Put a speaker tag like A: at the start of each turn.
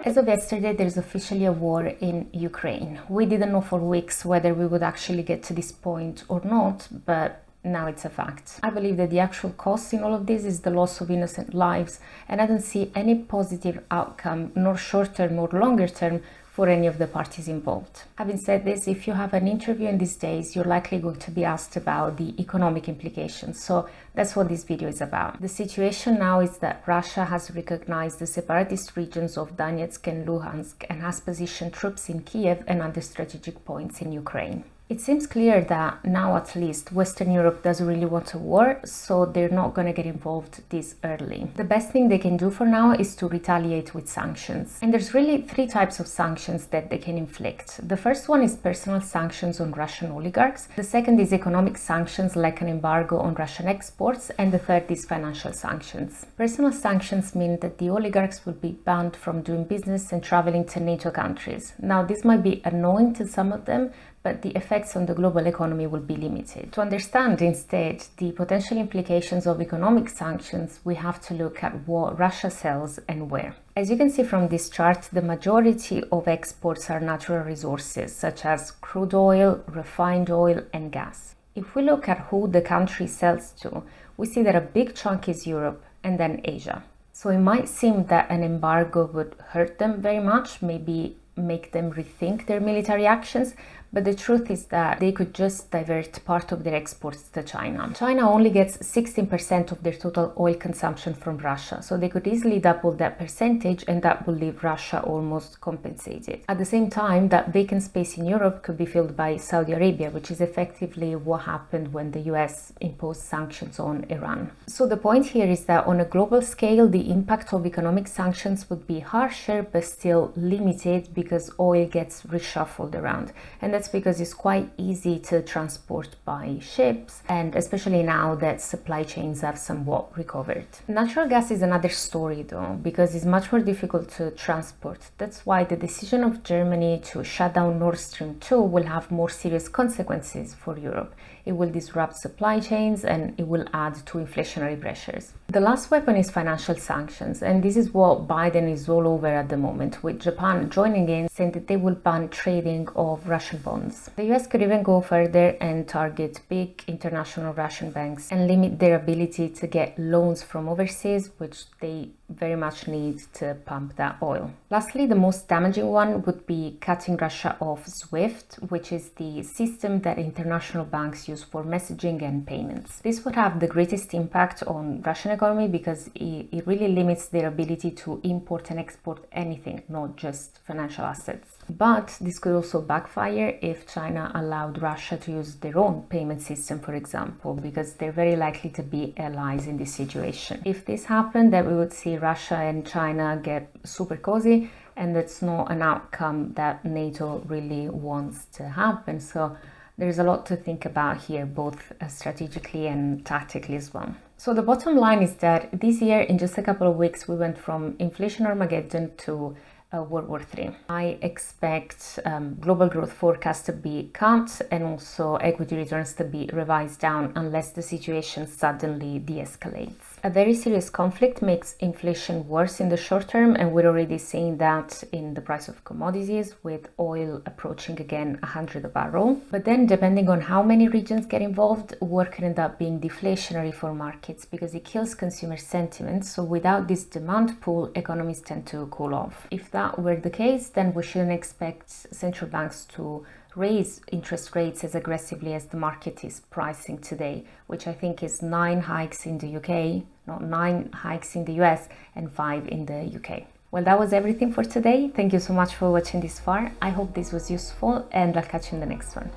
A: As of yesterday, there's officially a war in Ukraine. We didn't know for weeks whether we would actually get to this point or not, but now it's a fact. I believe that the actual cost in all of this is the loss of innocent lives, and I don't see any positive outcome, nor short-term nor longer-term, for any of the parties involved. Having said this, if you have an interview in these days, you're likely going to be asked about the economic implications. So that's what this video is about. The situation now is that Russia has recognized the separatist regions of Donetsk and Luhansk and has positioned troops in Kiev and other strategic points in Ukraine. It seems clear that now at least Western Europe doesn't really want a war, so they're not going to get involved this early. The best thing they can do for now is to retaliate with sanctions. And there's really three types of sanctions that they can inflict. The first one is personal sanctions on Russian oligarchs. The second is economic sanctions like an embargo on Russian exports. And the third is financial sanctions. Personal sanctions mean that the oligarchs will be banned from doing business and traveling to NATO countries. Now, this might be annoying to some of them, but the effects on the global economy will be limited. To understand instead the potential implications of economic sanctions, we have to look at what Russia sells and where. As you can see from this chart, the majority of exports are natural resources such as crude oil, refined oil, and gas. If we look at who the country sells to, we see that a big chunk is Europe and then Asia. So it might seem that an embargo would hurt them very much, maybe make them rethink their military actions, but the truth is that they could just divert part of their exports to China. China only gets 16% of their total oil consumption from Russia, so they could easily double that percentage and that would leave Russia almost compensated. At the same time, that vacant space in Europe could be filled by Saudi Arabia, which is effectively what happened when the US imposed sanctions on Iran. So the point here is that on a global scale, the impact of economic sanctions would be harsher but still limited because oil gets reshuffled around. And that's because it's quite easy to transport by ships, and especially now that supply chains have somewhat recovered. Natural gas is another story though, because it's much more difficult to transport. That's why the decision of Germany to shut down Nord Stream 2 will have more serious consequences for Europe. It will disrupt supply chains and it will add to inflationary pressures. The last weapon is financial sanctions, and this is what Biden is all over at the moment, with Japan joining in, saying that they will ban trading of Russian bonds. The US could even go further and target big international Russian banks and limit their ability to get loans from overseas, which they very much need to pump that oil. Lastly, the most damaging one would be cutting Russia off SWIFT, which is the system that international banks use for messaging and payments. This would have the greatest impact on Russian economy because it really limits their ability to import and export anything, not just financial assets. But this could also backfire if China allowed Russia to use their own payment system, for example, because they're very likely to be allies in this situation. If this happened, then we would see Russia and China get super cozy, and that's not an outcome that NATO really wants to happen. So there's a lot to think about here, both strategically and tactically as well. So the bottom line is that this year, in just a couple of weeks, we went from inflation Armageddon to World War III. I expect global growth forecasts to be cut and also equity returns to be revised down unless the situation suddenly de-escalates. A very serious conflict makes inflation worse in the short term, and we're already seeing that in the price of commodities, with oil approaching again 100 a barrel. But then, depending on how many regions get involved, war can end up being deflationary for markets because it kills consumer sentiment. So without this demand pull, economies tend to cool off. If that were the case, then we shouldn't expect central banks to raise interest rates as aggressively as the market is pricing today, which I think is 9 hikes in the UK, not 9 hikes in the US and 5 in the UK. Well, that was everything for today. Thank you so much for watching this far. I hope this was useful, and I'll catch you in the next one.